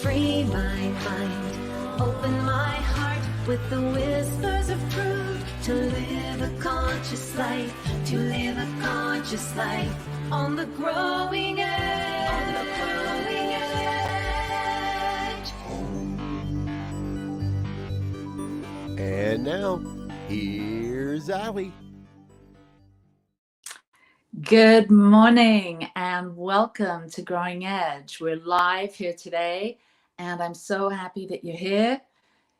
free my mind, open my heart with the whispers of truth, to live a conscious life, to live a conscious life on the growing edge, on the growing edge. And now, here's Ali. Good morning and welcome to Growing Edge. We're live here today and I'm so happy that you're here.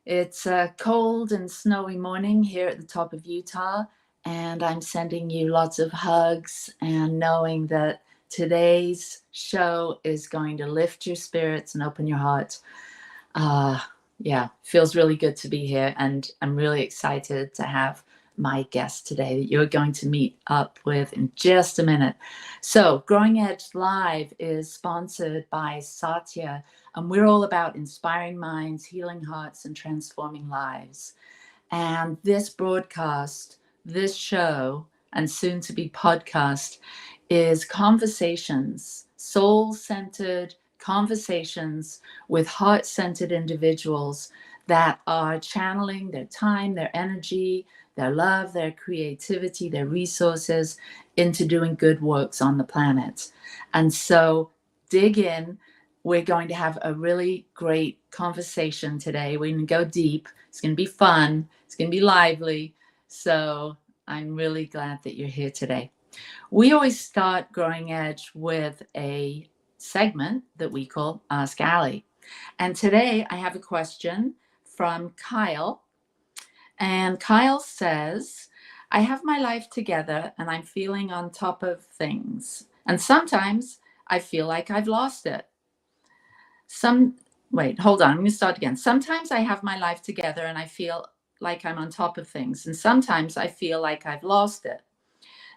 It's a cold and snowy morning here at the top of Utah, and I'm sending you lots of hugs and knowing that today's show is going to lift your spirits and open your heart. Feels really good to be here, and I'm really excited to have my guest today that you're going to meet up with in just a minute. So Growing Edge Live is sponsored by Satya, and we're all about inspiring minds, healing hearts, and transforming lives. And this broadcast, this show, and soon to be podcast, is conversations, soul-centered conversations with heart-centered individuals that are channeling their time, their energy, their love, their creativity, their resources into doing good works on the planet. And so dig in. We're going to have a really great conversation today. We're going to go deep. It's going to be fun. It's going to be lively. So I'm really glad that you're here today. We always start Growing Edge with a segment that we call Ask Ali. And today I have a question from Kyle. And Kyle says, I have my life together and I'm feeling on top of things. And sometimes I feel like I've lost it. I'm going to start again. Sometimes I have my life together and I feel like I'm on top of things. And sometimes I feel like I've lost it.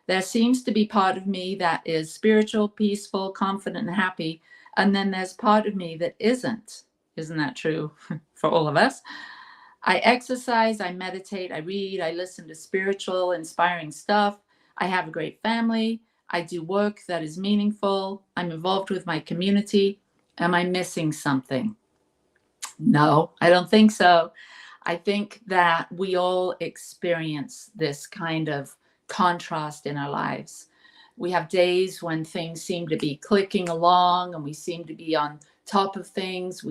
There seems to be part of me that is spiritual, peaceful, confident, and happy. And then there's part of me that isn't. Isn't that true for all of us? I exercise, I meditate, I read, I listen to spiritual, inspiring stuff. I have a great family. I do work that is meaningful. I'm involved with my community. Am I missing something? No, I don't think so. I think that we all experience this kind of contrast in our lives. We have days when things seem to be clicking along and we seem to be on top of things.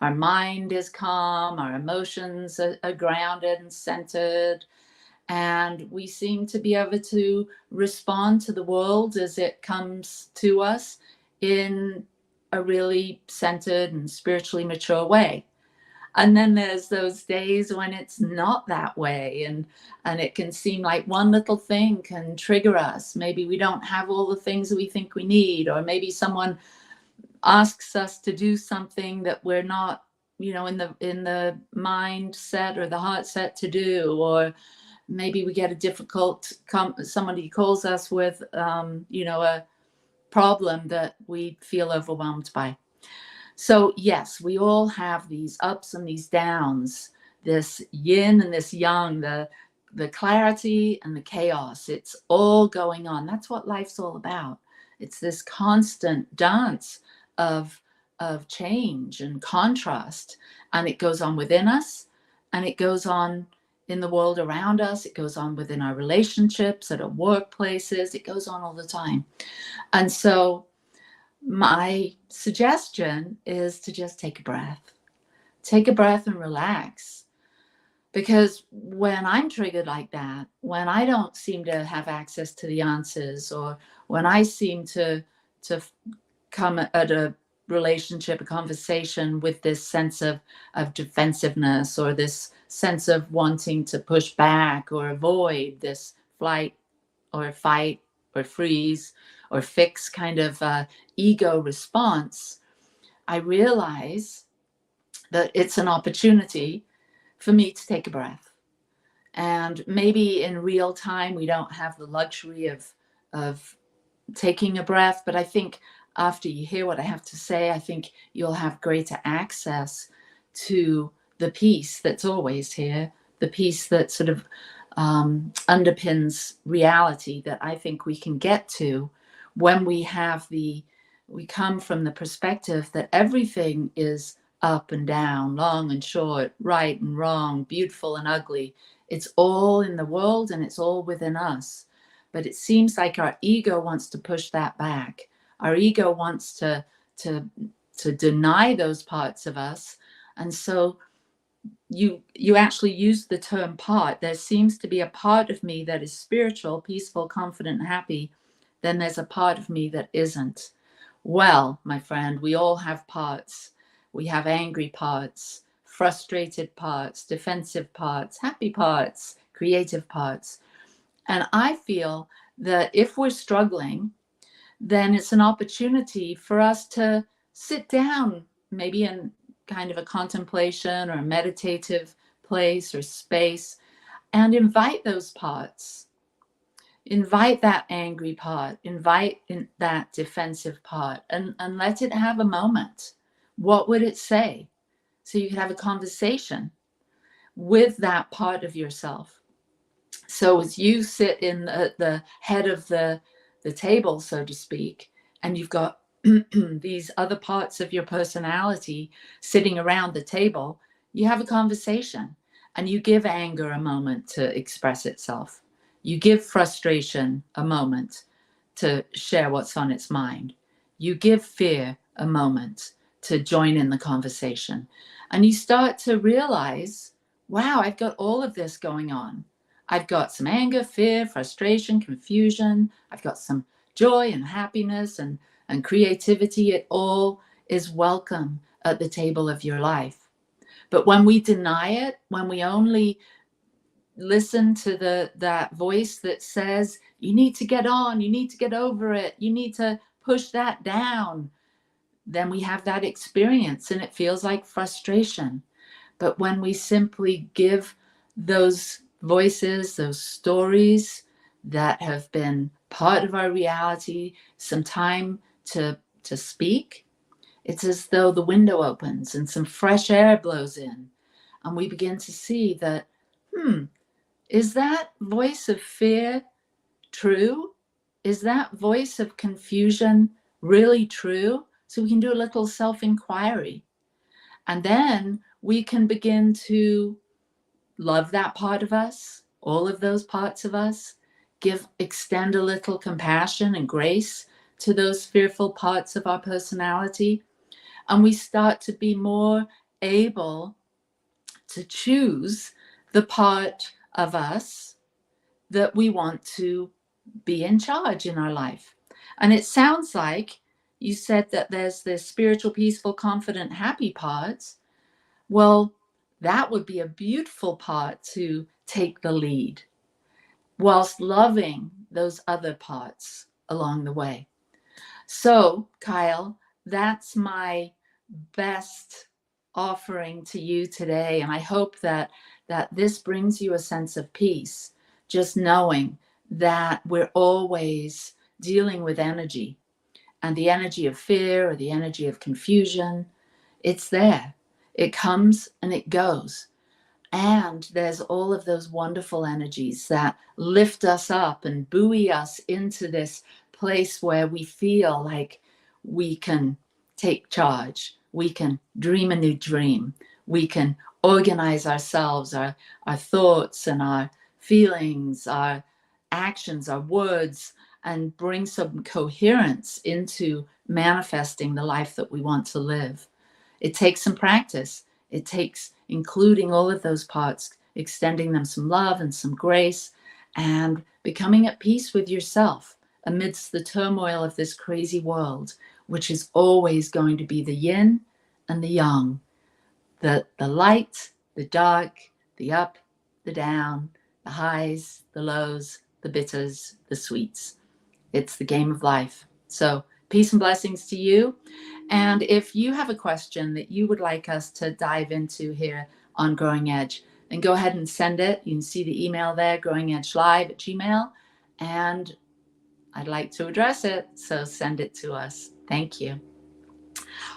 Our mind is calm, our emotions are grounded and centered, and we seem to be able to respond to the world as it comes to us in a really centered and spiritually mature way. And then there's those days when it's not that way, and it can seem like one little thing can trigger us. Maybe we don't have all the things that we think we need, or maybe someone asks us to do something that we're not, in the mindset or the heart set to do, or maybe we get a difficult somebody calls us with a problem that we feel overwhelmed by. So yes, we all have these ups and these downs, this yin and this yang, the clarity and the chaos. It's all going on. That's what life's all about. It's this constant dance of change and contrast, and it goes on within us, and it goes on in the world around us. It goes on within our relationships, at our workplaces. It goes on all the time. And so my suggestion is to just take a breath and relax. Because when I'm triggered like that, when I don't seem to have access to the answers, or when I seem to come at a relationship, a conversation with this sense of defensiveness, or this sense of wanting to push back or avoid, this flight or fight or freeze or fix kind of ego response, I realize that it's an opportunity for me to take a breath. And maybe in real time, we don't have the luxury of taking a breath, but I think after you hear what I have to say, I think you'll have greater access to the peace that's always here, the peace that sort of underpins reality, that I think we can get to when we come from the perspective that everything is up and down, long and short, right and wrong, beautiful and ugly. It's all in the world and it's all within us. But it seems like our ego wants to push that back. Our ego wants to deny those parts of us. And so you actually use the term part. There seems to be a part of me that is spiritual, peaceful, confident, happy. Then there's a part of me that isn't. Well, my friend, we all have parts. We have angry parts, frustrated parts, defensive parts, happy parts, creative parts. And I feel that if we're struggling, then it's an opportunity for us to sit down, maybe in kind of a contemplation or a meditative place or space, and invite those parts. Invite that angry part, invite that defensive part, and let it have a moment. What would it say? So you could have a conversation with that part of yourself. So as you sit in the head of the table, so to speak, and you've got these other parts of your personality sitting around the table, you have a conversation and you give anger a moment to express itself. You give frustration a moment to share what's on its mind. You give fear a moment to join in the conversation. And you start to realize, wow, I've got all of this going on. I've got some anger, fear, frustration, confusion. I've got some joy and happiness and creativity. It all is welcome at the table of your life. But when we deny it, when we only listen to that voice that says, you need to get on, you need to get over it, you need to push that down, then we have that experience and it feels like frustration. But when we simply give those voices, those stories that have been part of our reality, some time to speak, it's as though the window opens and some fresh air blows in. And we begin to see that, is that voice of fear true? Is that voice of confusion really true? So we can do a little self-inquiry. And then we can begin to love that part of us, all of those parts of us, extend a little compassion and grace to those fearful parts of our personality. And we start to be more able to choose the part of us that we want to be in charge in our life. And it sounds like you said that there's this spiritual, peaceful, confident, happy parts. Well, that would be a beautiful part to take the lead whilst loving those other parts along the way. So, Kyle, that's my best offering to you today. And I hope that this brings you a sense of peace, just knowing that we're always dealing with energy, and the energy of fear or the energy of confusion, it's there. It comes and it goes. And there's all of those wonderful energies that lift us up and buoy us into this place where we feel like we can take charge. We can dream a new dream. We can organize ourselves, our thoughts and our feelings, our actions, our words, and bring some coherence into manifesting the life that we want to live. It takes some practice. It takes including all of those parts, extending them some love and some grace, and becoming at peace with yourself amidst the turmoil of this crazy world, which is always going to be the yin and the yang, the light, the dark, the up, the down, the highs, the lows, the bitters, the sweets. It's the game of life. So peace and blessings to you. And if you have a question that you would like us to dive into here on Growing Edge, then go ahead and send it. You can see the email there, growingedgelive@gmail.com. And I'd like to address it. So send it to us. Thank you.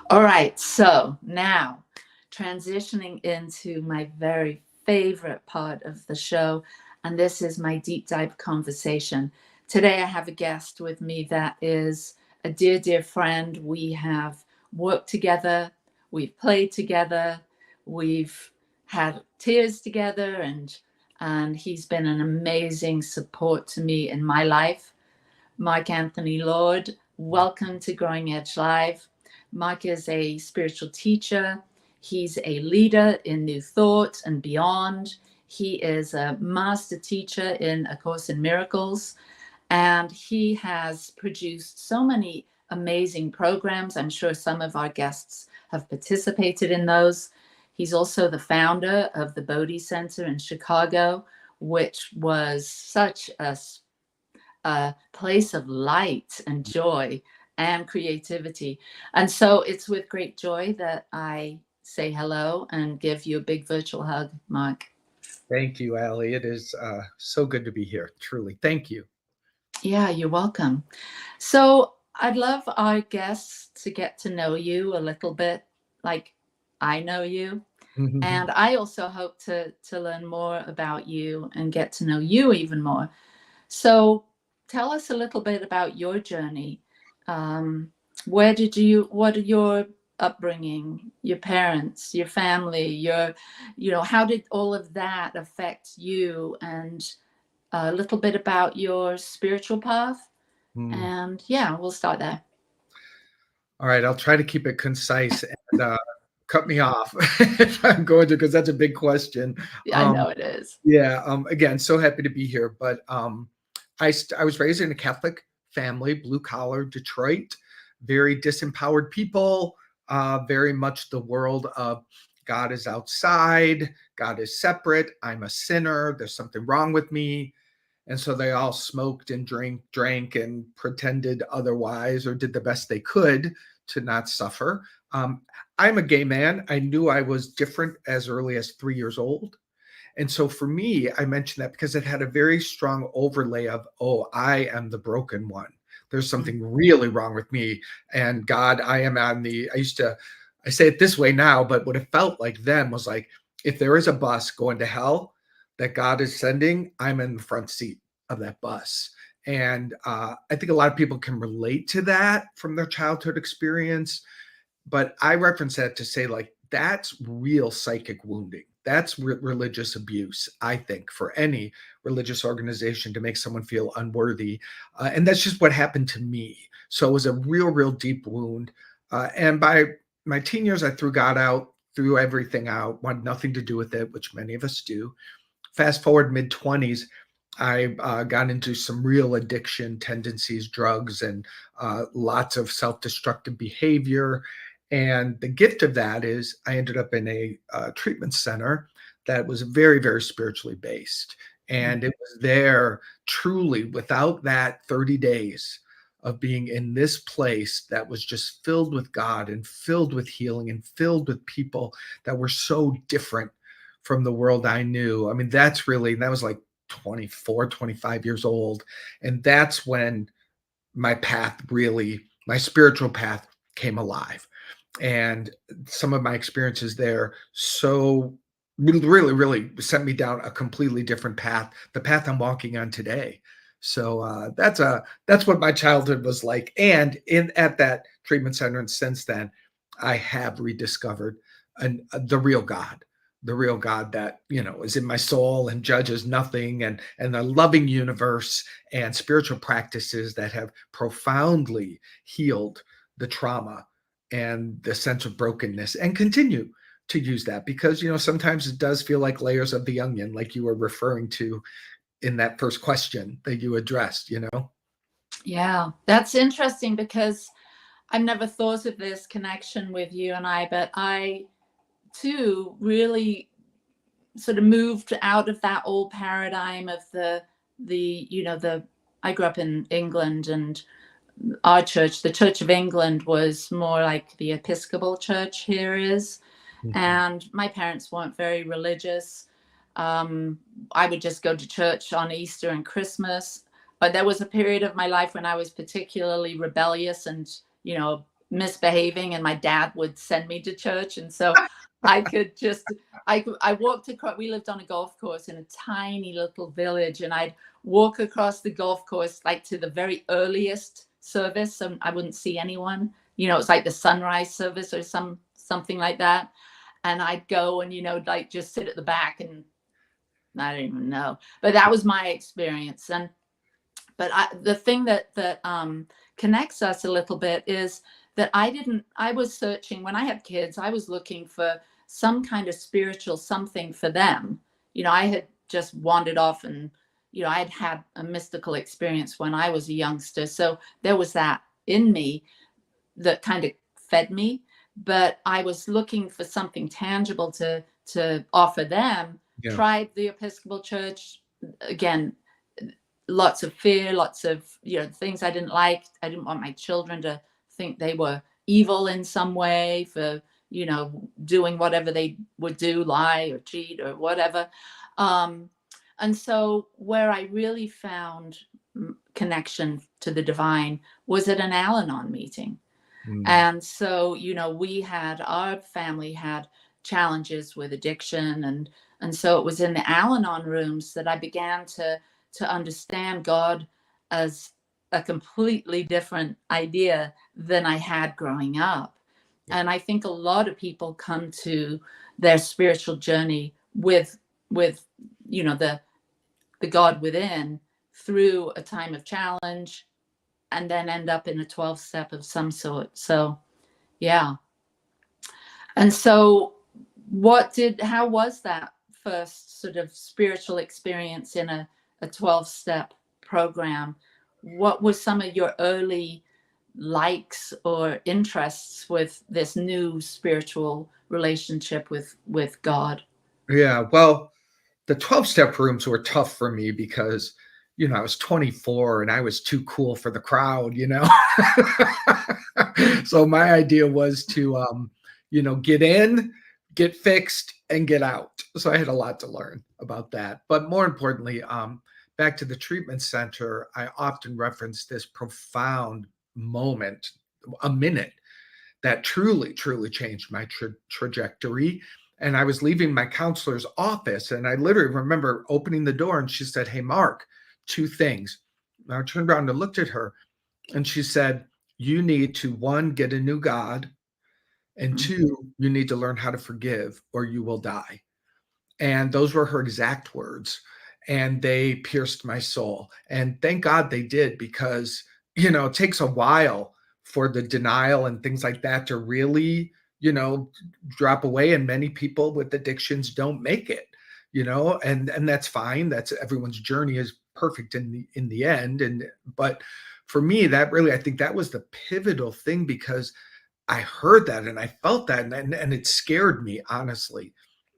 All right. So now transitioning into my very favorite part of the show. And this is my deep dive conversation. Today, I have a guest with me that is a dear, dear friend. We have worked together. we've played together, we've had tears together, and he's been an amazing support to me in my life. Mike Anthony Lord, welcome to Growing Edge Live. Mike is a spiritual teacher. He's a leader in New Thought and beyond. He is a master teacher in A Course in Miracles, and he has produced so many amazing programs. I'm sure some of our guests have participated in those. He's also the founder of the Bodhi Center in Chicago, which was such a place of light and joy and creativity. And so it's with great joy that I say hello and give you a big virtual hug, Mark. Thank you, Allie. It is so good to be here, truly. Thank you. Yeah, you're welcome. So I'd love our guests to get to know you a little bit like I know you. And I also hope to learn more about you and get to know you even more. So tell us a little bit about your journey. What are your upbringing, your parents, your family, how did all of that affect you, and a little bit about your spiritual path? And yeah, we'll start there. All right, I'll try to keep it concise and cut me off if I'm going to, because that's a big question. I know it is. Yeah. Again, so happy to be here. But I was raised in a Catholic family, blue collar, Detroit, very disempowered people, very much the world of God is outside, God is separate, I'm a sinner, there's something wrong with me. And so they all smoked and drank and pretended otherwise, or did the best they could to not suffer. I'm a gay man. I knew I was different as early as 3 years old. And so for me, I mentioned that because it had a very strong overlay of, oh, I am the broken one. There's something really wrong with me. And God, I say it this way now, but what it felt like then was like, if there is a bus going to hell that God is sending, I'm in the front seat of that bus. And I think a lot of people can relate to that from their childhood experience. But I reference that to say, like, that's real psychic wounding. That's religious abuse, I think, for any religious organization to make someone feel unworthy. And that's just what happened to me. So it was a real deep wound. And by my teen years, I threw God out, threw everything out, wanted nothing to do with it, which many of us do. Fast forward mid-20s, I got into some real addiction tendencies, drugs, and lots of self-destructive behavior. And the gift of that is I ended up in a treatment center that was very spiritually based. And it was there truly, without that 30 days of being in this place that was just filled with God and filled with healing and filled with people that were so different from the world I knew. I mean, that was like 24, 25 years old. And that's when my spiritual path came alive. And some of my experiences there so really sent me down a completely different path, the path I'm walking on today. So that's what my childhood was like. And at that treatment center, and since then, I have rediscovered the real God that, is in my soul and judges nothing, and the loving universe and spiritual practices that have profoundly healed the trauma and the sense of brokenness, and continue to use that because, sometimes it does feel like layers of the onion, like you were referring to in that first question that you addressed, Yeah, that's interesting because I've never thought of this connection with you and I, but I too really sort of moved out of that old paradigm of I grew up in England, and our church, the Church of England, was more like the Episcopal Church here is. And my parents weren't very religious. I would just go to church on Easter and Christmas. But there was a period of my life when I was particularly rebellious and, misbehaving, and my dad would send me to church. And so I walked across, we lived on a golf course in a tiny little village, and I'd walk across the golf course, like to the very earliest service. So I wouldn't see anyone, it's like the sunrise service or some something like that. And I'd go and, like just sit at the back, and I don't even know. But that was my experience. But the thing that connects us a little bit is that I was searching when I had kids. I was looking for some kind of spiritual something for them. I had just wandered off, and I had had a mystical experience when I was a youngster. So there was that in me that kind of fed me, but I was looking for something tangible to offer them. Yeah. Tried the Episcopal Church again. Lots of fear, lots of things I didn't like. I didn't want my children to think they were evil in some way for doing whatever they would do, lie or cheat or whatever. And so where I really found connection to the divine was at an Al-Anon meeting. And so our family had challenges with addiction, and so it was in the Al-Anon rooms that I began to understand God as a completely different idea than I had growing up. And I think a lot of people come to their spiritual journey with the God within through a time of challenge, and then end up in a 12-step of some sort. So, yeah. And so how was that first sort of spiritual experience in a 12-step program? What were some of your early likes or interests with this new spiritual relationship with God? Yeah, well, the 12-step rooms were tough for me because, I was 24 and I was too cool for the crowd, So my idea was to, get in, get fixed, and get out. So I had a lot to learn about that. But more importantly, back to the treatment center, I often reference this profound moment, a minute, that truly, truly changed my trajectory. And I was leaving my counselor's office, and I literally remember opening the door, and she said, "Hey, Mark, 2 things." And I turned around and looked at her, and she said, "You need to, 1, get a new God, and 2, you need to learn how to forgive or you will die." And those were her exact words. And they pierced my soul. And thank God they did, because, it takes a while for the denial and things like that to really, drop away. And many people with addictions don't make it, and that's fine. That's everyone's journey is perfect in the end. But for me, that really, I think that was the pivotal thing, because I heard that and I felt that, and it scared me, honestly,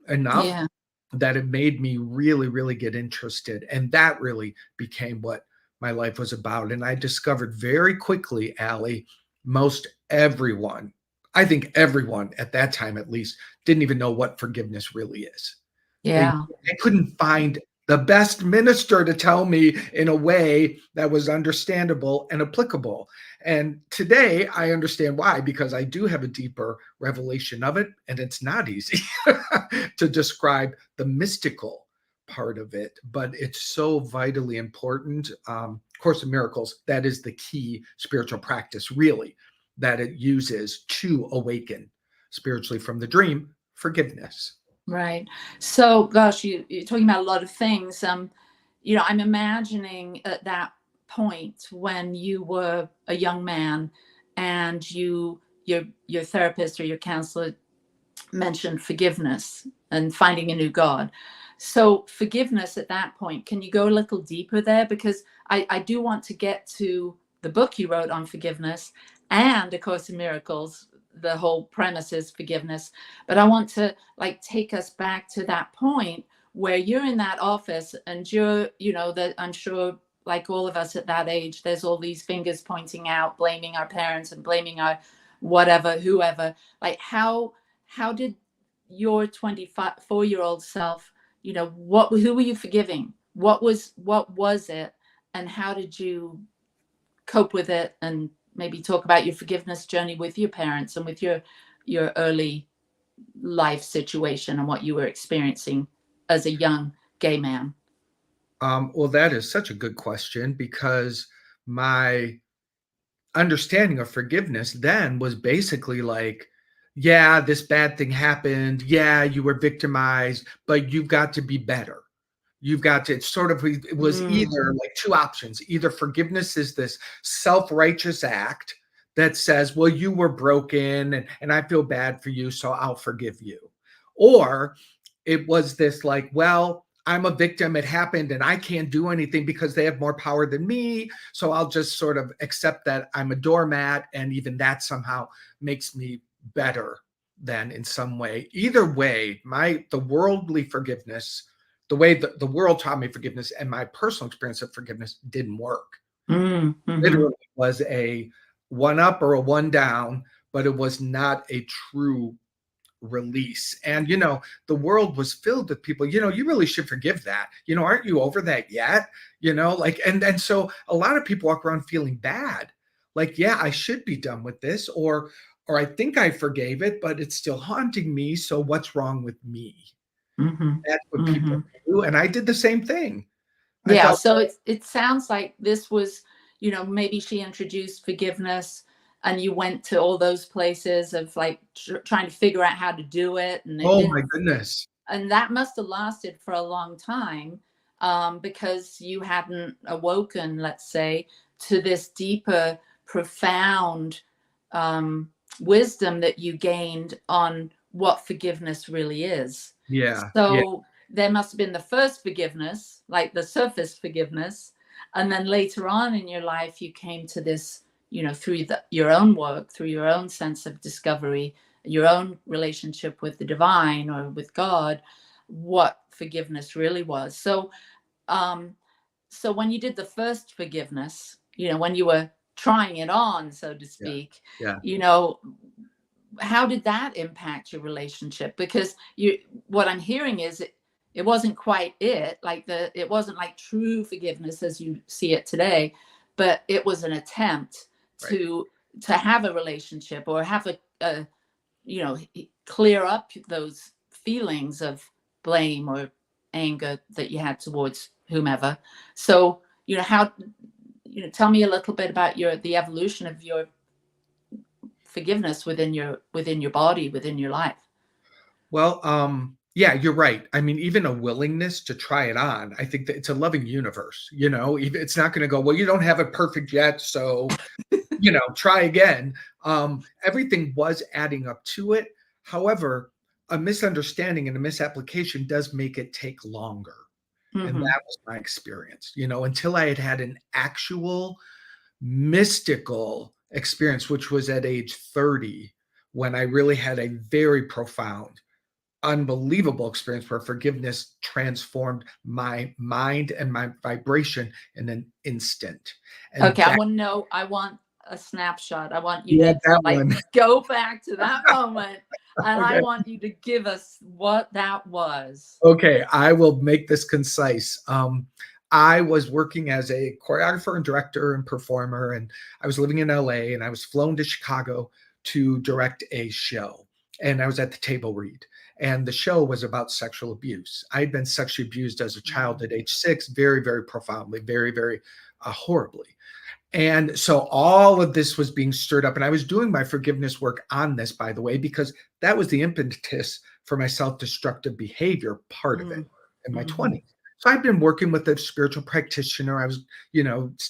enough that it made me really, really get interested. And that really became what my life was about. And I discovered very quickly, Allie, most everyone, I think everyone at that time at least, didn't even know what forgiveness really is. Yeah. They couldn't find the best minister to tell me in a way that was understandable and applicable. And today I understand why, because I do have a deeper revelation of it, and it's not easy to describe the mystical part of it, but it's so vitally important. Course in Miracles, that is the key spiritual practice, really, that it uses to awaken spiritually from the dream, forgiveness. Right. So, gosh, you're talking about a lot of things. I'm imagining at that point when you were a young man and your therapist or your counselor mentioned forgiveness and finding a new God. So forgiveness at that point, can you go a little deeper there? Because I do want to get to the book you wrote on forgiveness and A Course in Miracles. The whole premise is forgiveness, but I want to take us back to that point where you're in that office and you're, that I'm sure like all of us at that age, there's all these fingers pointing out, blaming our parents and blaming our whatever, whoever. How did your 24-year-old self, who were you forgiving? What was it? And how did you cope with it? And maybe talk about your forgiveness journey with your parents and with your early life situation and what you were experiencing as a young gay man. Well, that is such a good question, because my understanding of forgiveness then was basically like yeah, this bad thing happened. Yeah, you were victimized, but you've got to be better. You've got to, it was either like two options. Either forgiveness is this self-righteous act that says, well, you were broken and I feel bad for you, so I'll forgive you. Or it was this like, well, I'm a victim, it happened, and I can't do anything because they have more power than me. So I'll just sort of accept that I'm a doormat, and even that somehow makes me better than in some way. Either way, the worldly forgiveness, the way that the world taught me forgiveness and my personal experience of forgiveness didn't work. Literally was a one up or a one down, but it was not a true release. And, the world was filled with people, you really should forgive that. Aren't you over that yet? And so a lot of people walk around feeling bad. Like, yeah, I should be done with this, or I think I forgave it, but it's still haunting me. So what's wrong with me? That's what people do. And I did the same thing. Yeah. So it sounds like this was, maybe she introduced forgiveness and you went to all those places of like trying to figure out how to do it. And oh my goodness. And that must have lasted for a long time, because you hadn't awoken, let's say, to this deeper, profound wisdom that you gained on what forgiveness really is. Yeah. So there must have been the first forgiveness, like the surface forgiveness. And then later on in your life, you came to this, through your own work, through your own sense of discovery, your own relationship with the divine or with God, what forgiveness really was. So, so when you did the first forgiveness, when you were trying it on, so to speak, how did that impact your relationship? Because what I'm hearing is it wasn't quite it wasn't like true forgiveness as you see it today, but it was an attempt to have a relationship or have a clear up those feelings of blame or anger that you had towards whomever. So, tell me a little bit about the evolution of your forgiveness within your body, within your life. Well, yeah, you're right. I mean, even a willingness to try it on, I think that it's a loving universe, it's not going to go, well, you don't have it perfect yet. So, try again. Everything was adding up to it. However, a misunderstanding and a misapplication does make it take longer. And that was my experience, until I had an actual mystical experience, which was at age 30, when I really had a very profound, unbelievable experience where forgiveness transformed my mind and my vibration in an instant. And okay, I want a snapshot. I want you to go back to that moment, and okay. I want you to give us what that was. Okay, I will make this concise. I was working as a choreographer and director and performer, and I was living in LA, and I was flown to Chicago to direct a show. And I was at the table read, and the show was about sexual abuse. I had been sexually abused as a child at age 6, very, very profoundly, very, very horribly. And so all of this was being stirred up, and I was doing my forgiveness work on this, by the way, because that was the impetus for my self-destructive behavior part of it in my 20s. So I've been working with a spiritual practitioner. I was,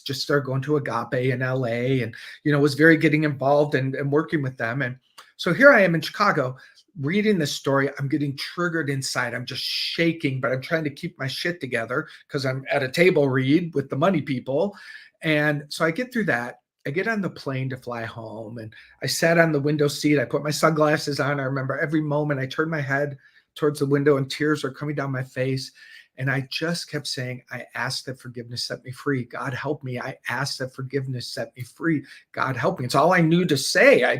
just started going to Agape in LA, and, was very getting involved and working with them. And so here I am in Chicago reading this story. I'm getting triggered inside. I'm just shaking, but I'm trying to keep my shit together because I'm at a table read with the money people. And so I get through that. I get on the plane to fly home, and I sat on the window seat. I put my sunglasses on. I remember every moment I turned my head towards the window and tears are coming down my face. And I just kept saying, I ask that forgiveness set me free. God help me. I ask that forgiveness set me free. God help me. It's all I knew to say. I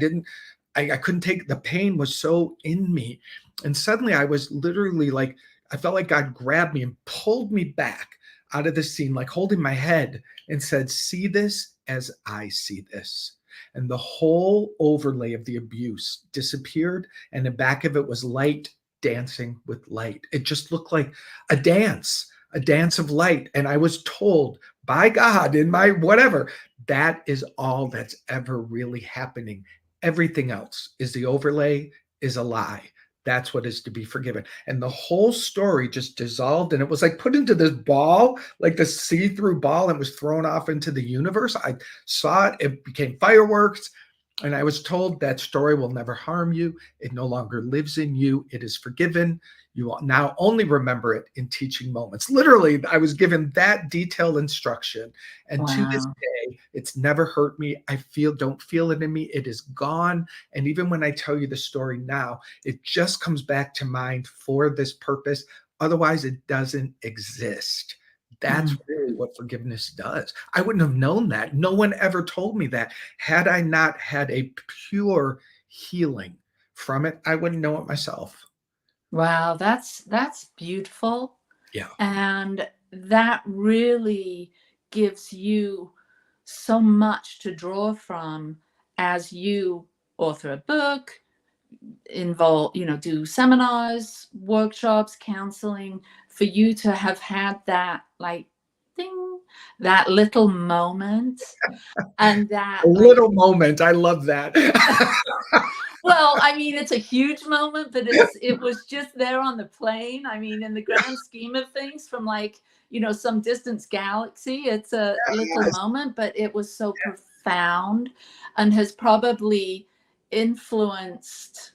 couldn't take, the pain was so in me. And suddenly I was literally like, I felt like God grabbed me and pulled me back out of the scene, like holding my head, and said, see this as I see this. And the whole overlay of the abuse disappeared. And the back of it was light dancing with light. It just looked like a dance of light. And I was told by God in my whatever, that is all that's ever really happening. Everything else is the overlay, is a lie. That's what is to be forgiven. And the whole story just dissolved, and it was like put into this ball, like the see-through ball, and was thrown off into the universe. I saw it. It became fireworks. And I was told that story will never harm you. It no longer lives in you. It is forgiven. You will now only remember it in teaching moments. Literally, I was given that detailed instruction. And to this Wow. day, it's never hurt me. Don't feel it in me. It is gone. And even when I tell you the story now, it just comes back to mind for this purpose. Otherwise, it doesn't exist. That's really what forgiveness does. I wouldn't have known that. No one ever told me that. Had I not had a pure healing from it, I wouldn't know it myself. Wow, that's beautiful. Yeah. And that really gives you so much to draw from as you author a book, do seminars, workshops, counseling, for you to have had that like ding, that little moment. And that A little moment. I love that. well, I mean, it's a huge moment, but it was just there on the plane. I mean, in the grand scheme of things, from like, some distant galaxy, it's a little moment, but it was so profound and has probably influenced,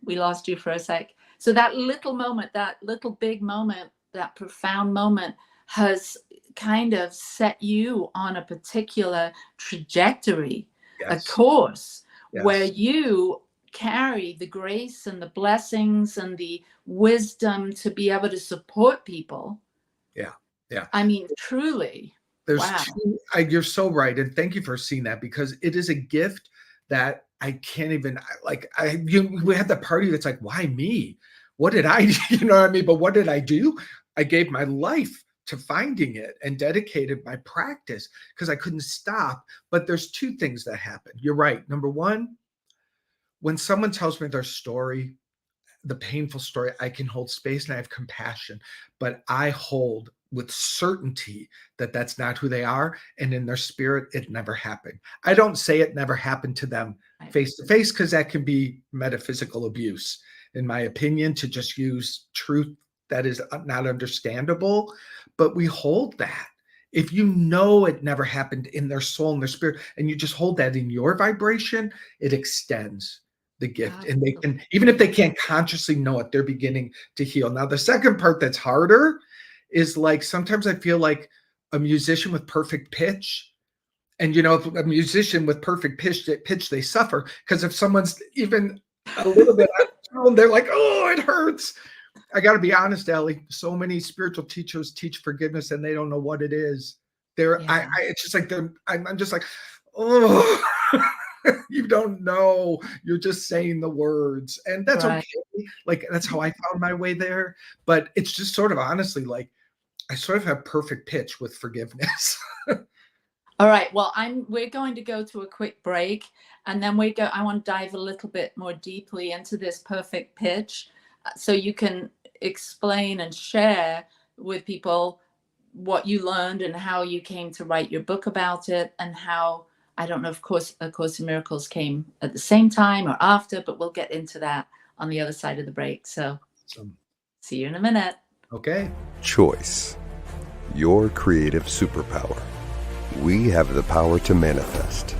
we lost you for a sec. So that little moment, that little big moment, that profound moment has kind of set you on a particular trajectory, a course where you carry the grace and the blessings and the wisdom to be able to support people. Yeah. I mean, truly. There's wow. You're so right. And thank you for seeing that, because it is a gift that I can't even, we had the party that's like, why me? What did I, you know what I mean? But what did I do? I gave my life to finding it and dedicated my practice because I couldn't stop. But there's two things that happen. You're right. Number one, when someone tells me their story, the painful story, I can hold space and I have compassion, but I hold with certainty that that's not who they are. And in their spirit, it never happened. I don't say it never happened to them face to face, because that can be metaphysical abuse, in my opinion, to just use truth that is not understandable. But we hold that. If you know it never happened in their soul and their spirit, and you just hold that in your vibration, it extends the gift. And they can, even if they can't consciously know it, they're beginning to heal. Now, the second part that's harder is like, sometimes I feel like a musician with perfect pitch. And, if a musician with perfect pitch, they suffer, because if someone's even a little bit out of tone, they're like, oh, it hurts. I got to be honest, Ellie. So many spiritual teachers teach forgiveness and they don't know what it is. It's just like, I'm just like, oh, you don't know. You're just saying the words, and that's okay. Like, that's how I found my way there. But it's just sort of, honestly, like, I sort of have perfect pitch with forgiveness. All right. Well, we're going to go to a quick break, and then I want to dive a little bit more deeply into this perfect pitch, so you can explain and share with people what you learned and how you came to write your book about it, and how, I don't know, of course, A Course in Miracles came at the same time or after, but we'll get into that on the other side of the break. So see you in a minute. Okay. Choice, your creative superpower. We have the power to manifest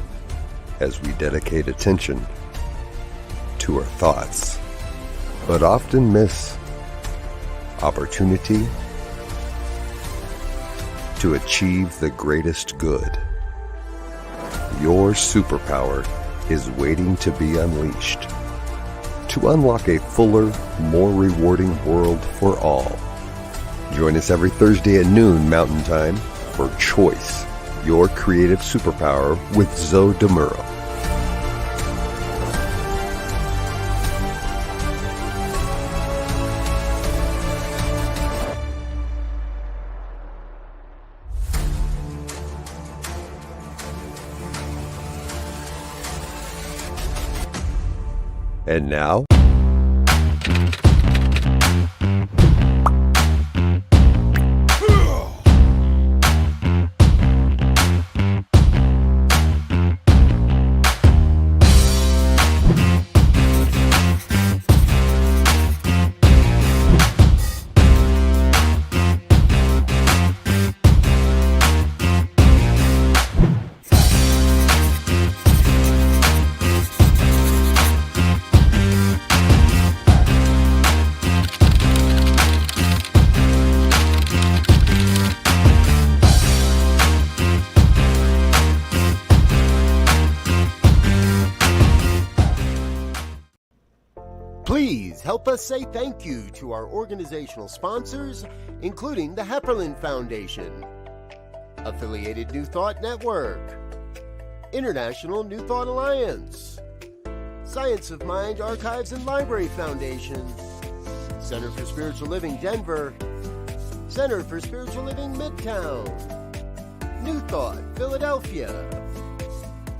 as we dedicate attention to our thoughts, but often miss opportunity to achieve the greatest good. Your superpower is waiting to be unleashed to unlock a fuller, more rewarding world for all. Join us every Thursday at noon Mountain Time for Choice, your creative superpower with Zoe DeMuro. And now, Please help us say thank you to our organizational sponsors, including the Hepperlin Foundation, Affiliated New Thought Network, International New Thought Alliance, Science of Mind Archives and Library Foundation, Center for Spiritual Living Denver, Center for Spiritual Living Midtown, New Thought Philadelphia,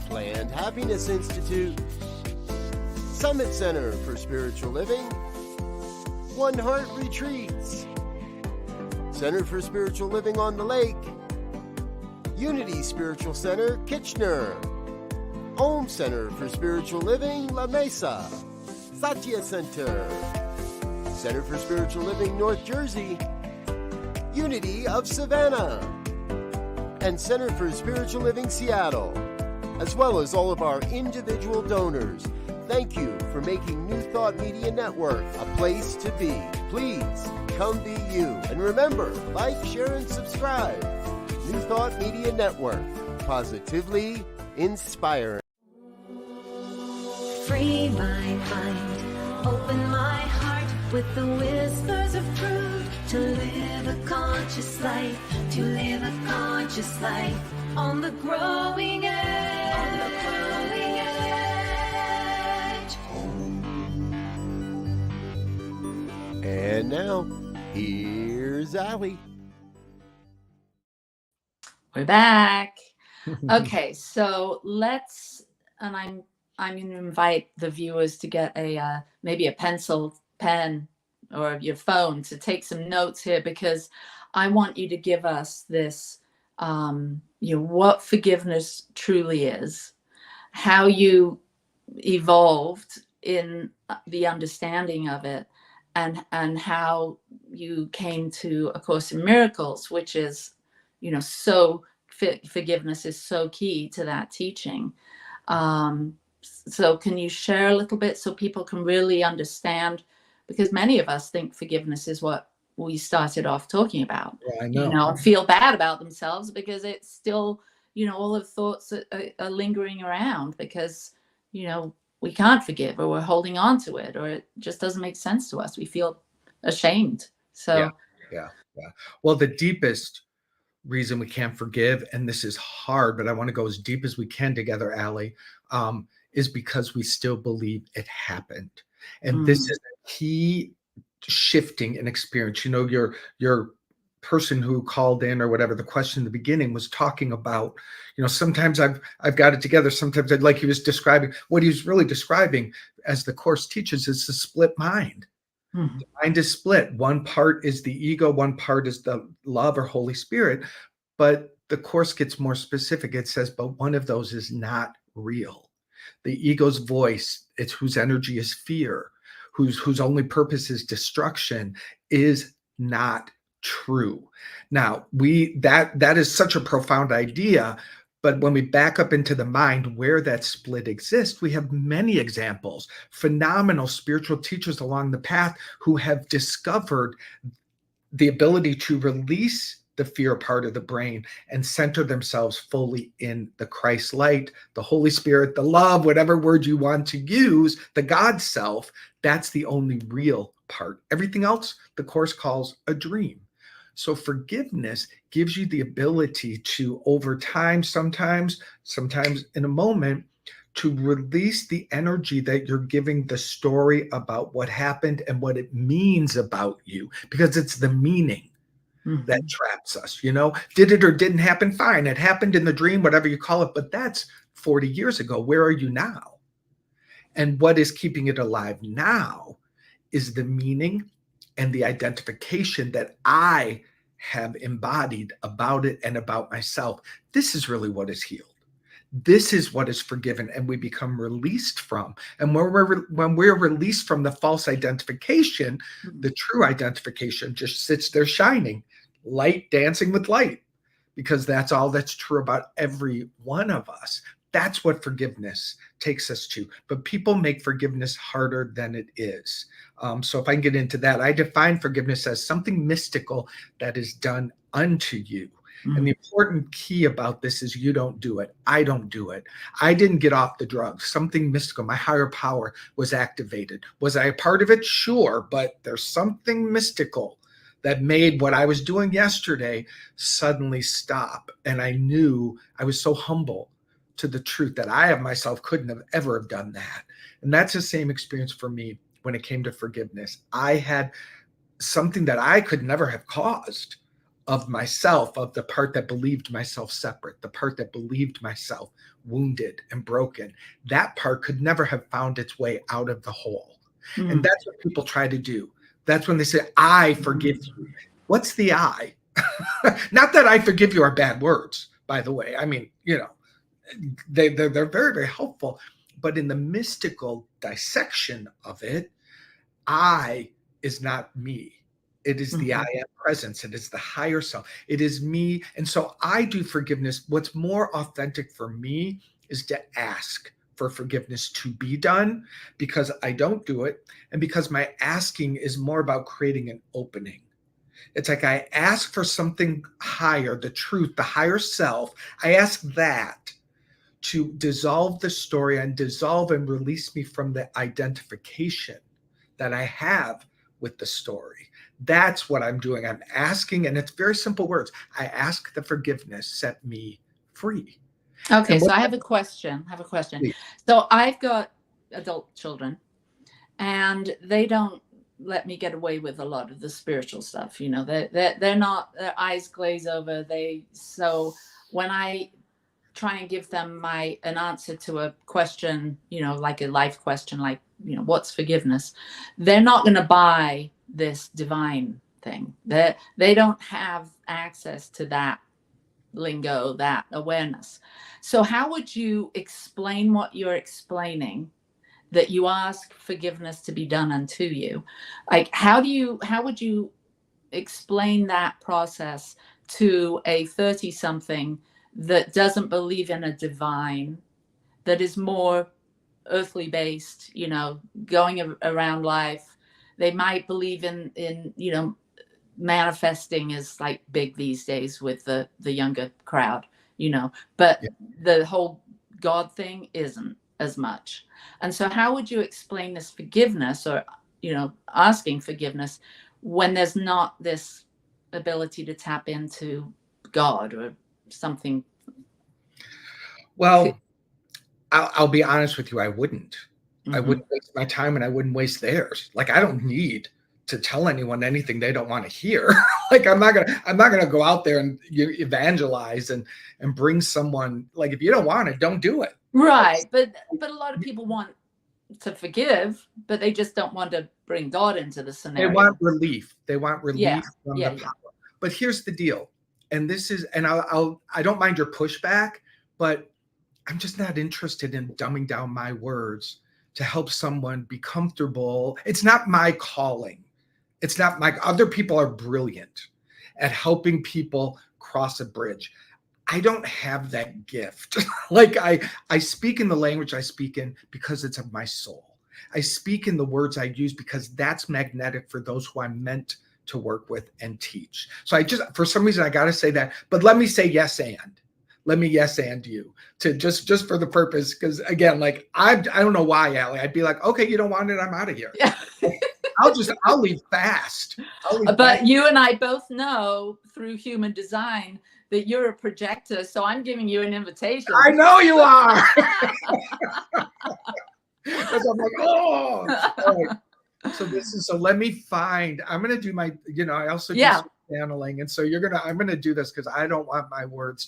Planned Happiness Institute, Summit Center for Spiritual Living, One Heart Retreats, Center for Spiritual Living on the Lake, Unity Spiritual Center, Kitchener, Om Center for Spiritual Living, La Mesa, Satya Center, Center for Spiritual Living, North Jersey, Unity of Savannah, and Center for Spiritual Living, Seattle, as well as all of our individual donors. Thank you for making New Thought Media Network a place to be. Please come be you. And remember, like, share, and subscribe. New Thought Media Network, positively inspiring. Free my mind, open my heart with the whispers of truth. To live a conscious life, to live a conscious life on the growing edge. On the growing edge. And now, here's Allie. We're back. Okay, so let's, and I'm going to invite the viewers to get a maybe a pencil, pen, or your phone to take some notes here, because I want you to give us this, what forgiveness truly is, how you evolved in the understanding of it, and how you came to A Course in Miracles, which is, so forgiveness is so key to that teaching. So can you share a little bit so people can really understand? Because many of us think forgiveness is what we started off talking about. Yeah, I know. Feel bad about themselves because it's still, all of the thoughts are lingering around because, we can't forgive, or we're holding on to it, or it just doesn't make sense to us. We feel ashamed. So Yeah. Well, the deepest reason we can't forgive, and this is hard, but I want to go as deep as we can together, Allie, is because we still believe it happened. And this is a key shifting in experience. Your person who called in or whatever, the question in the beginning was talking about, sometimes I've got it together. Sometimes like he was describing, what he was really describing, as the Course teaches, is the split mind. The mind is split. One part is the ego, one part is the love or Holy Spirit. But the Course gets more specific. It says, but one of those is not real. The ego's voice, it's whose energy is fear, whose only purpose is destruction, is not true. Now, that is such a profound idea. But when we back up into the mind where that split exists, we have many examples, phenomenal spiritual teachers along the path who have discovered the ability to release the fear part of the brain and center themselves fully in the Christ light, the Holy Spirit, the love, whatever word you want to use, the God self. That's the only real part. Everything else, the Course calls a dream. So forgiveness gives you the ability to, over time, sometimes in a moment, to release the energy that you're giving the story about what happened and what it means about you, because it's the meaning that traps us. Did it or didn't happen? Fine. It happened in the dream, whatever you call it, but that's 40 years ago. Where are you now? And what is keeping it alive now is the meaning and the identification that I have embodied about it and about myself. This is really what is healed. This is what is forgiven, and we become released from. And when we're released from the false identification, the true identification just sits there shining, light dancing with light, because that's all that's true about every one of us. That's what forgiveness takes us to. But people make forgiveness harder than it is. So if I can get into that, I define forgiveness as something mystical that is done unto you. And the important key about this is you don't do it. I don't do it. I didn't get off the drugs. Something mystical, my higher power was activated. Was I a part of it? Sure, but there's something mystical that made what I was doing yesterday suddenly stop. And I knew I was so humble to the truth that I of myself couldn't have ever have done that. And that's the same experience for me when it came to forgiveness. I had something that I could never have caused of myself, of the part that believed myself separate, the part that believed myself wounded and broken. That part could never have found its way out of the hole. And that's what people try to do. That's when they say, I forgive you. What's the I? Not that I forgive you are bad words, by the way. I mean, you know, they're very, very helpful. But in the mystical dissection of it, I is not me. It is the I am presence. It is the higher self. It is me. And so I do forgiveness. What's more authentic for me is to ask for forgiveness to be done, because I don't do it. And because my asking is more about creating an opening. It's like I ask for something higher, the truth, the higher self. I ask that to dissolve the story and dissolve and release me from the identification that I have with the story. That's what I'm doing. I'm asking, and it's very simple words. I ask the forgiveness, set me free. Okay, so I have a question. Please. So I've got adult children, and they don't let me get away with a lot of the spiritual stuff. You know, they're not, their eyes glaze over. So when I try and give them an answer to a question, you know, like a life question, like, you know, what's forgiveness? They're not going to buy this divine thing. They don't have access to that lingo, that awareness. So how would you explain what you're explaining, that you ask forgiveness to be done unto you? Like, how would you explain that process to a 30-something that doesn't believe in a divine, that is more earthly based, you know, going around life? They might believe in, you know, manifesting is like big these days with the younger crowd, you know, but the whole God thing isn't as much. And so how would you explain this forgiveness, or, you know, asking forgiveness, when there's not this ability to tap into God or something? Well, I'll be honest with you. I wouldn't. I wouldn't waste my time, and I wouldn't waste theirs. Like, I don't need to tell anyone anything they don't want to hear. Like, I'm not gonna go out there and evangelize and bring someone, like, if you don't want it, don't do it. Right. But a lot of people want to forgive, but they just don't want to bring God into the scenario. They want relief. They want relief from the power. Yeah. But here's the deal. And this is, and I don't mind your pushback, but I'm just not interested in dumbing down my words to help someone be comfortable. It's not my calling. It's not my, other people are brilliant at helping people cross a bridge. I don't have that gift. Like, I speak in the language I speak in because it's of my soul. I speak in the words I use because that's magnetic for those who I'm meant to work with and teach. So I just, for some reason, I got to say that, but let me say yes and. Let me yes and you to just for the purpose, because again, like, I don't know why, Allie. I'd be like, okay, you don't want it, I'm out of here. Yeah. I'll leave fast. But you and I both know through human design that you're a projector, so I'm giving you an invitation. I know you are. Because I'm like, oh. All right. So let me find. I'm gonna do my. You know, I also do some channeling, and so I'm gonna do this because I don't want my words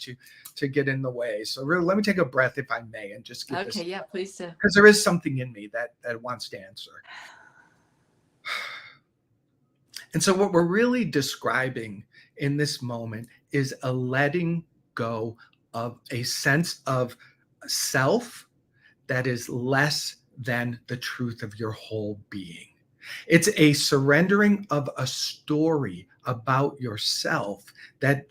to get in the way. So really, let me take a breath, if I may, and just give this. Okay, yeah, please do. Because there is something in me that wants to answer. And so what we're really describing in this moment is a letting go of a sense of self that is less than the truth of your whole being. It's a surrendering of a story about yourself that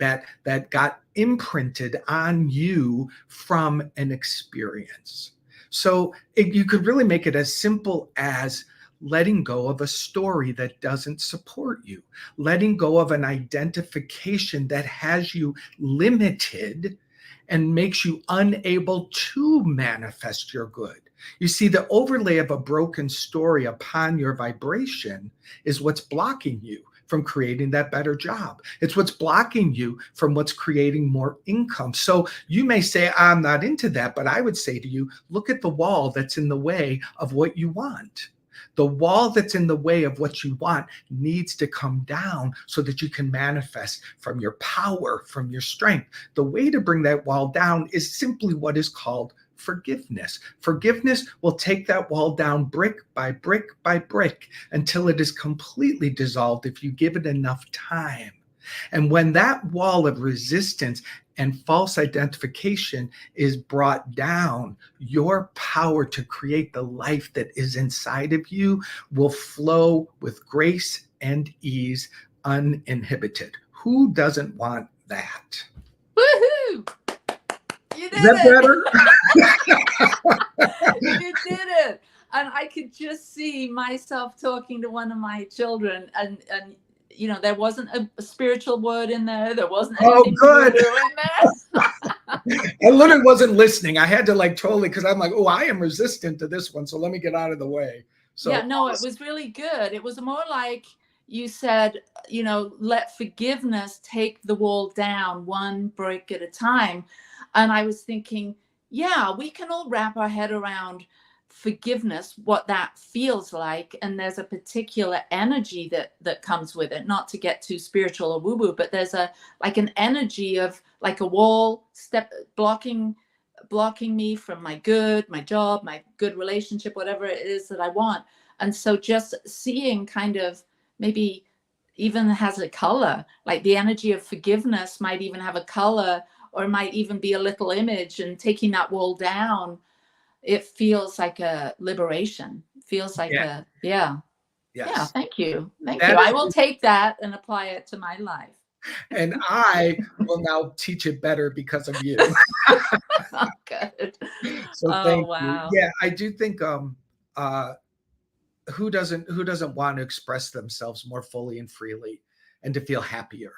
got imprinted on you from an experience. So you could really make it as simple as, letting go of a story that doesn't support you, letting go of an identification that has you limited and makes you unable to manifest your good. You see, the overlay of a broken story upon your vibration is what's blocking you from creating that better job. It's what's blocking you from what's creating more income. So you may say, I'm not into that, but I would say to you, look at the wall that's in the way of what you want. The wall that's in the way of what you want needs to come down so that you can manifest from your power, from your strength. The way to bring that wall down is simply what is called forgiveness. Forgiveness will take that wall down brick by brick by brick until it is completely dissolved if you give it enough time. And when that wall of resistance and false identification is brought down, your power to create the life that is inside of you will flow with grace and ease, uninhibited. Who doesn't want that? Woohoo! You did Is that it. better? You did it. And I could just see myself talking to one of my children, and you know, there wasn't a spiritual word in there. There wasn't anything good. in there. I literally wasn't listening. I had to totally, because I'm like, oh, I am resistant to this one, so let me get out of the way. So yeah, no, it was really good. It was more like you said, you know, let forgiveness take the wall down one brick at a time. And I was thinking, yeah, we can all wrap our head around forgiveness, what that feels like, and there's a particular energy that comes with it. Not to get too spiritual or woo-woo, but there's an energy of like a wall blocking me from my job, my good relationship, whatever it is that I want. And so just seeing kind of maybe even has a color, like the energy of forgiveness might even have a color, or it might even be a little image, and taking that wall down, it feels like a liberation. Feels like yeah. Yeah. Yes. Thank you. I will take that and apply it to my life. And I will now teach it better because of you. Oh, good. So thank Wow. you. Yeah, I do think who doesn't want to express themselves more fully and freely and to feel happier?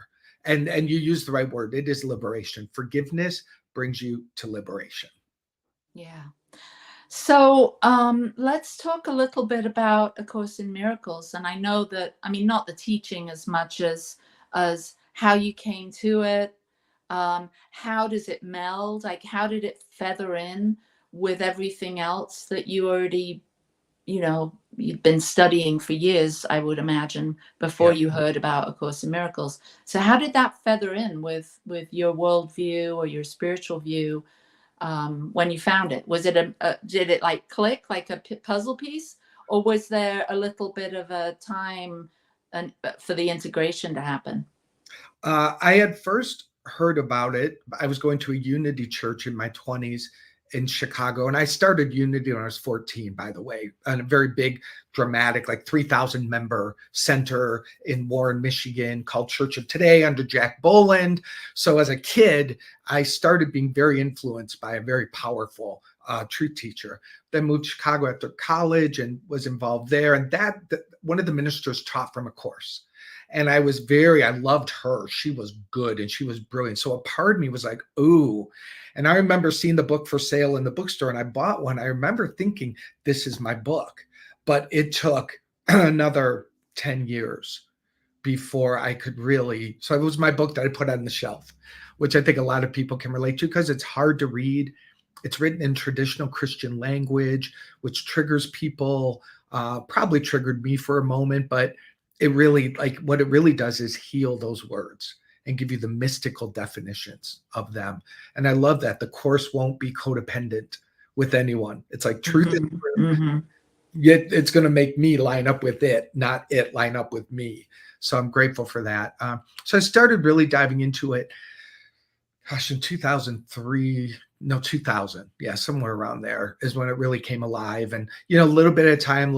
And you use the right word. It is liberation. Forgiveness brings you to liberation. Yeah. So let's talk a little bit about A Course in Miracles. And I know that, I mean, not the teaching as much as how you came to it. How does it meld? Like, how did it feather in with everything else that you already, you know, you've been studying for years, I would imagine, before you heard about A Course in Miracles. So how did that feather in with your worldview or your spiritual view? When you found it, was it did it like click like a puzzle piece, or was there a little bit of a time for the integration to happen? I had first heard about it. I was going to a Unity church in my 20s in Chicago, and I started Unity when I was 14, by the way, and a very big, dramatic, like 3,000 member center in Warren, Michigan, called Church of Today under Jack Boland. So as a kid, I started being very influenced by a very powerful truth teacher. Then moved to Chicago after college and was involved there. And one of the ministers taught from A Course. And I loved her. She was good and she was brilliant. So a part of me was like, ooh. And I remember seeing the book for sale in the bookstore, and I bought one. I remember thinking, this is my book. But it took another 10 years before I could really. So it was my book that I put on the shelf, which I think a lot of people can relate to because it's hard to read. It's written in traditional Christian language, which triggers people, probably triggered me for a moment, but it really, what it really does is heal those words and give you the mystical definitions of them. And I love that. The Course won't be codependent with anyone. It's like truth is truth. Mm-hmm. Yet it's going to make me line up with it, not it line up with me. So I'm grateful for that. So I started really diving into it, gosh, in 2003, no, 2000. Yeah, somewhere around there is when it really came alive. And, a little bit at a time,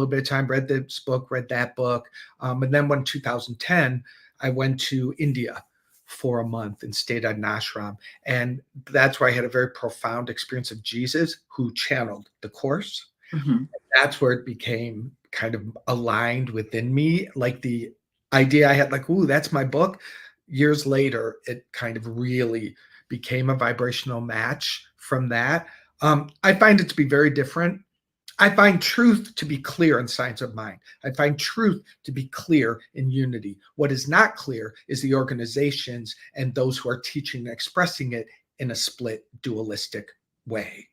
read this book, read that book. And then when 2010, I went to India for a month and stayed at an ashram. And that's where I had a very profound experience of Jesus, who channeled the Course. Mm-hmm. That's where it became kind of aligned within me. Like the idea I had, like, ooh, that's my book. Years later, it kind of really became a vibrational match from that. I find it to be very different. I find truth to be clear in science of mind. I find truth to be clear in unity. What is not clear is the organizations and those who are teaching and expressing it in a split, dualistic way.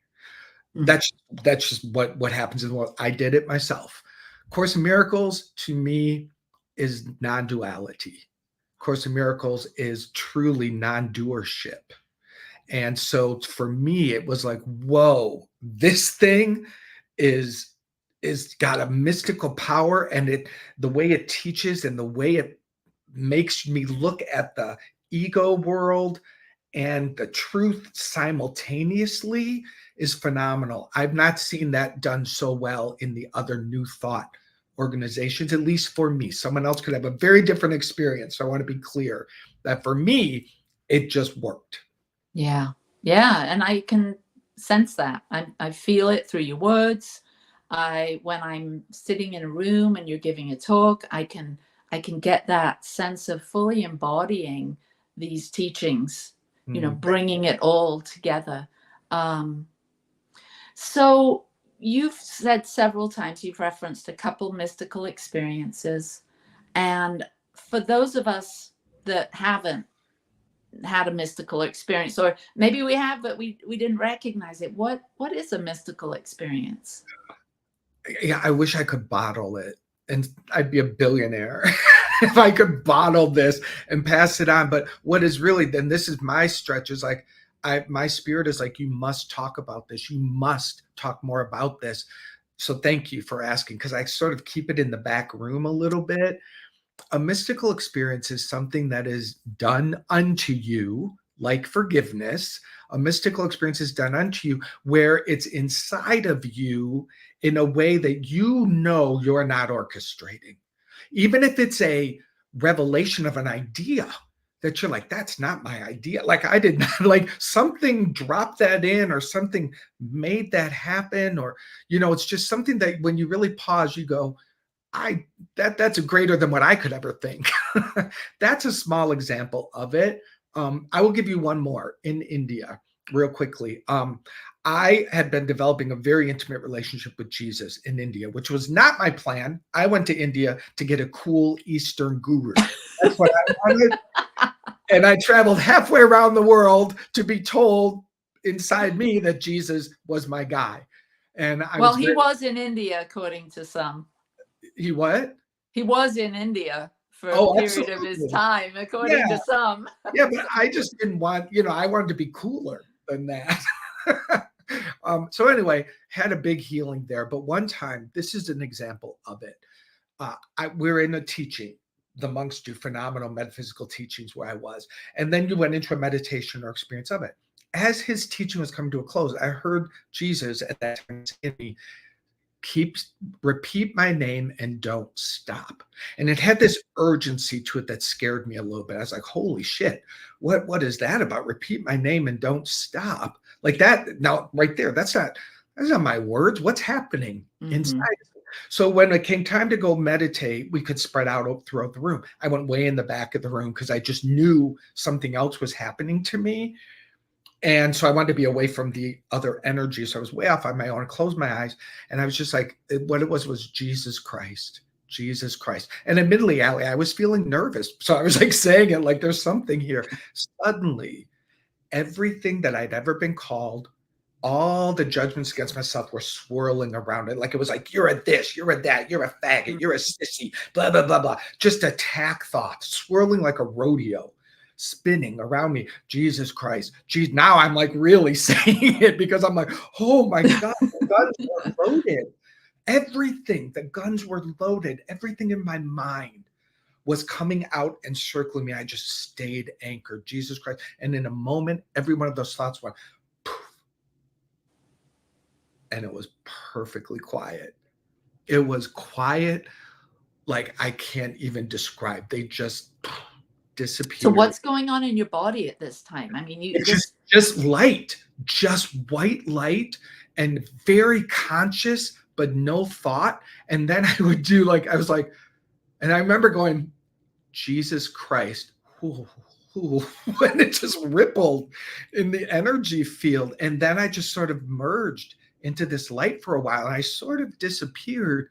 That's just what happens in the world. I did it myself. Course in Miracles to me is non-duality. Course in Miracles is truly non-doership. And so for me, it was like, whoa, this thing is got a mystical power, and the way it teaches and the way it makes me look at the ego world and the truth simultaneously is phenomenal. I've not seen that done so well in the other New Thought organizations, at least for me. Someone else could have a very different experience. So I want to be clear that for me, it just worked. Yeah. And I can sense that. I feel it through your words. When I'm sitting in a room and you're giving a talk, I can get that sense of fully embodying these teachings, bringing it all together. So you've said several times, you've referenced a couple mystical experiences. And for those of us that haven't had a mystical experience, or maybe we have, but we didn't recognize it, what is a mystical experience? Yeah, I wish I could bottle it, and I'd be a billionaire if I could bottle this and pass it on. But what is really, then this is my stretch, is like, my spirit is like, you must talk about this. You must talk more about this. So thank you for asking, because I sort of keep it in the back room a little bit. A mystical experience is something that is done unto you, like forgiveness. A mystical experience is done unto you where it's inside of you in a way that you're not orchestrating. Even if it's a revelation of an idea that you're like, that's not my idea. Like, I did not, like, something dropped that in, or something made that happen, or, it's just something that when you really pause, you go, that's greater than what I could ever think. That's a small example of it. I will give you one more in India real quickly. I had been developing a very intimate relationship with Jesus in India, which was not my plan. I went to India to get a cool Eastern guru. That's what I wanted. And I traveled halfway around the world to be told inside me that Jesus was my guy. And he was in India, according to some. He what? He was in India for a period of his time, according to some. Yeah, but I just didn't want, I wanted to be cooler than that. So anyway, had a big healing there. But one time, this is an example of it. We're in a teaching. The monks do phenomenal metaphysical teachings where I was. And then you went into a meditation or experience of it. As his teaching was coming to a close, I heard Jesus at that time say to me, repeat my name and don't stop. And it had this urgency to it that scared me a little bit. I was like, holy shit, what is that about? Repeat my name and don't stop. Like that. Now, right there, that's not my words. What's happening inside? So when it came time to go meditate, we could spread out throughout the room. I went way in the back of the room because I just knew something else was happening to me. And so I wanted to be away from the other energy. So I was way off on my own. I closed my eyes, and I was just like, what it was Jesus Christ, Jesus Christ. And admittedly, Allie, I was feeling nervous. So I was like saying it like there's something here. Suddenly, everything that I'd ever been called, all the judgments against myself were swirling around it. Like it was like, you're a this, you're a that, you're a faggot, you're a sissy, blah, blah, blah, blah. Just attack thoughts swirling like a rodeo, spinning around me. Jesus Christ. Geez, now I'm like really saying it because I'm like, oh my God, the guns were loaded. Everything, the guns were loaded. Everything in my mind was coming out and circling me. I just stayed anchored. Jesus Christ. And in a moment, every one of those thoughts went poof. And it was perfectly quiet. It was quiet like I can't even describe. They just disappeared. So what's going on in your body at this time? I mean, just light, just white light, and very conscious but no thought. And then I would do like, I was like, and I remember going, Jesus Christ, and it just rippled in the energy field. And then I just sort of merged into this light for a while. And I sort of disappeared,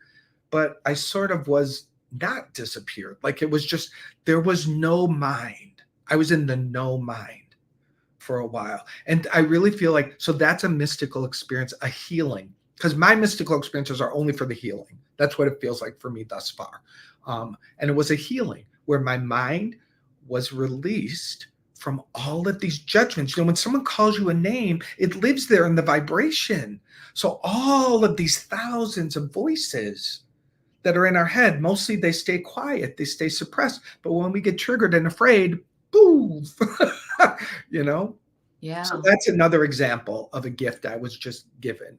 but I sort of was not disappeared. Like it was just, there was no mind. I was in the no mind for a while. And I really feel like, so that's a mystical experience, a healing, because my mystical experiences are only for the healing. That's what it feels like for me thus far. And it was a healing where my mind was released from all of these judgments. You know, when someone calls you a name, it lives there in the vibration. So all of these thousands of voices that are in our head, mostly they stay quiet, they stay suppressed. But when we get triggered and afraid, boom, you know? Yeah. So that's another example of a gift I was just given.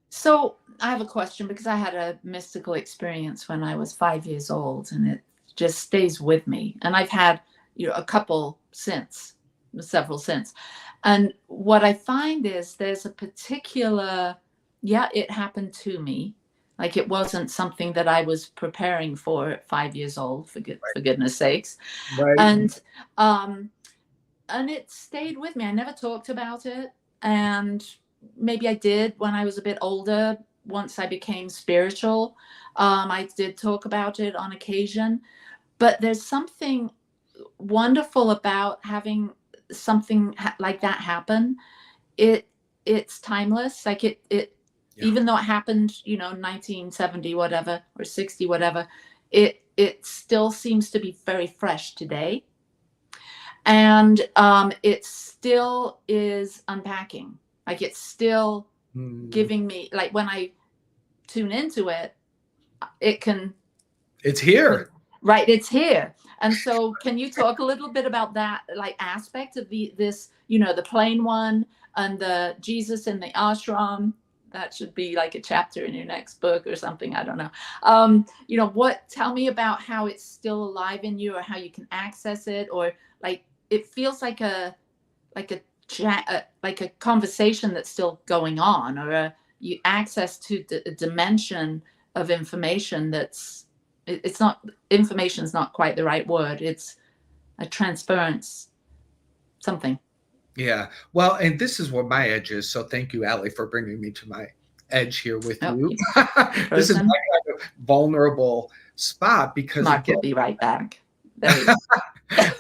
So I have a question, because I had a mystical experience when I was 5 years old, and it just stays with me. And I've had, you know, a couple since, several since. And what I find is there's a particular, it happened to me. Like it wasn't something that I was preparing for at 5 years old, for goodness sakes. Right. And it stayed with me. I never talked about it. And maybe I did when I was a bit older. Once I became spiritual, I did talk about it on occasion. But there's something wonderful about having something like that happen. It's timeless. Like it even though it happened, you know, 1970 whatever or 60 whatever, it still seems to be very fresh today. And it still is unpacking. Like it's still giving me, like when I tune into it, it's here. Right, it's here. And so can you talk a little bit about that, like aspect of this, you know, the plain one and the Jesus in the ashram? That should be like a chapter in your next book or something. I don't know. You know, tell me about how it's still alive in you, or how you can access it, or like, it feels like a conversation that's still going on, or you access to a dimension of information it's not, information is not quite the right word. It's a transference, something. Yeah. Well, and this is what my edge is. So thank you, Allie, for bringing me to my edge here with you. This is my kind of vulnerable spot, because Mark will be right back. There you go.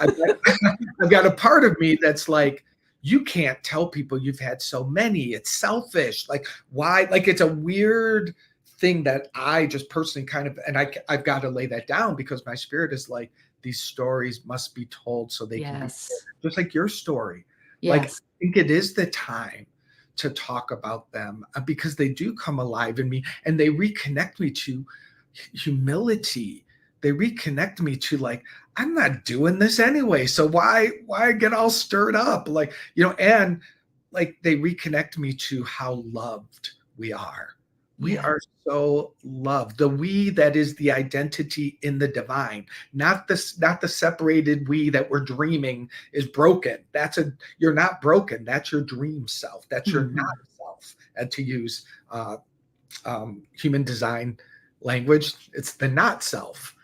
I've got a part of me that's like, you can't tell people you've had so many. It's selfish. Like, why? Like, it's a weird thing that I just personally kind of, and I've got to lay that down, because my spirit is like, these stories must be told so they can be told. Just like your story. Like, I think it is the time to talk about them, because they do come alive in me, and they reconnect me to humility. They reconnect me to, like, I'm not doing this anyway, so why get all stirred up? Like, you know, and like they reconnect me to how loved we are. We are so loved. The we that is the identity in the divine, not the separated we that we're dreaming is broken. You're not broken. That's your dream self. That's your not self. And to use human design language, it's the not self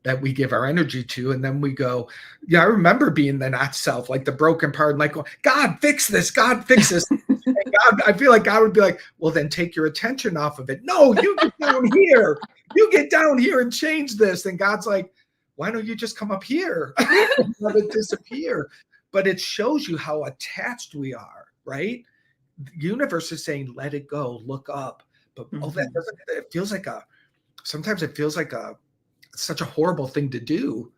that we give our energy to. And then we go, I remember being the not self, like the broken part, and like, God, fix this. God, fix this. And God, I feel like God would be like, well, then take your attention off of it. No, you get down here. You get down here and change this. And God's like, why don't you just come up here and let it disappear? But it shows you how attached we are, right? The universe is saying, let it go, look up. But it feels like sometimes it feels like such a horrible thing to do,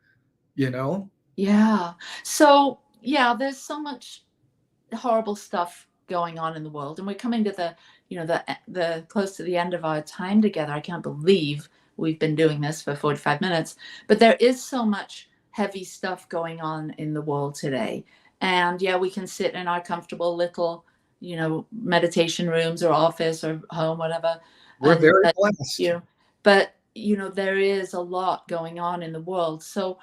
you know? Yeah. So there's so much horrible stuff going on in the world, and we're coming to the close to the end of our time together. I can't believe we've been doing this for 45 minutes, but there is so much heavy stuff going on in the world today. And we can sit in our comfortable little, meditation rooms or office or home, whatever. We're very blessed. But there is a lot going on in the world. So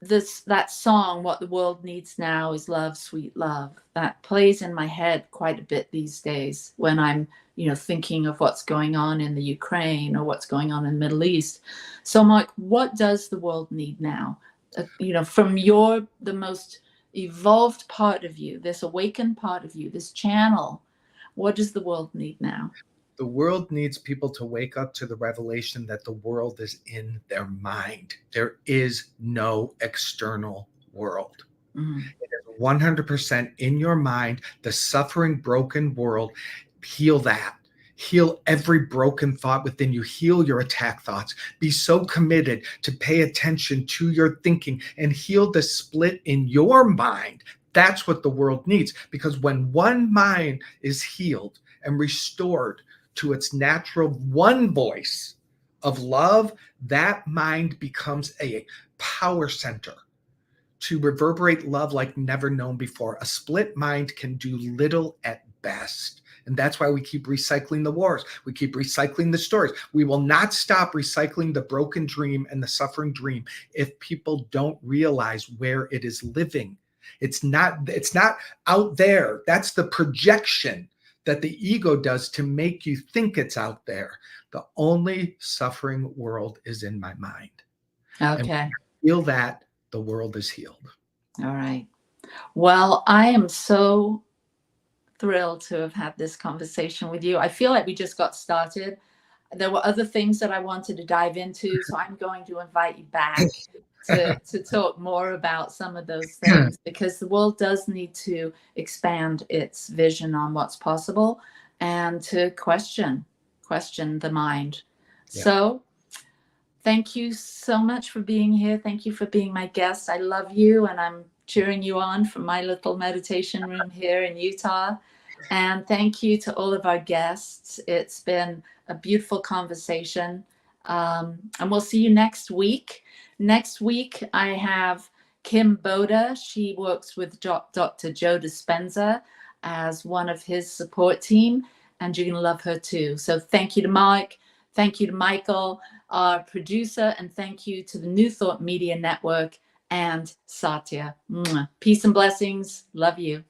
that song, What the World Needs Now is Love, Sweet Love, that plays in my head quite a bit these days when I'm, thinking of what's going on in the Ukraine or what's going on in the Middle East. So I'm like, what does the world need now? From the most evolved part of you, this awakened part of you, this channel, what does the world need now? The world needs people to wake up to the revelation that the world is in their mind. There is no external world. Mm. It is 100% in your mind, the suffering, broken world. Heal that. Heal every broken thought within you. Heal your attack thoughts. Be so committed to pay attention to your thinking and heal the split in your mind. That's what the world needs. Because when one mind is healed and restored to its natural one voice of love, that mind becomes a power center to reverberate love like never known before. A split mind can do little at best. And that's why we keep recycling the wars. We keep recycling the stories. We will not stop recycling the broken dream and the suffering dream if people don't realize where it is living. It's not out there. That's the projection that the ego does to make you think it's out there. The only suffering world is in my mind. Okay. And when I feel that, the world is healed. All right. Well, I am so thrilled to have had this conversation with you. I feel like we just got started. There were other things that I wanted to dive into, so I'm going to invite you back to talk more about some of those things, because the world does need to expand its vision on what's possible and to question the mind. Yeah. So thank you so much for being here. Thank you for being my guest. I love you, and I'm cheering you on from my little meditation room here in Utah. And thank you to all of our guests. It's been a beautiful conversation. And we'll see you next week. Next week, I have Kim Boda. She works with Dr. Joe Dispenza as one of his support team, and you're going to love her too. So thank you to Mike. Thank you to Michael, our producer, and thank you to the New Thought Media Network and Satya. Peace and blessings. Love you.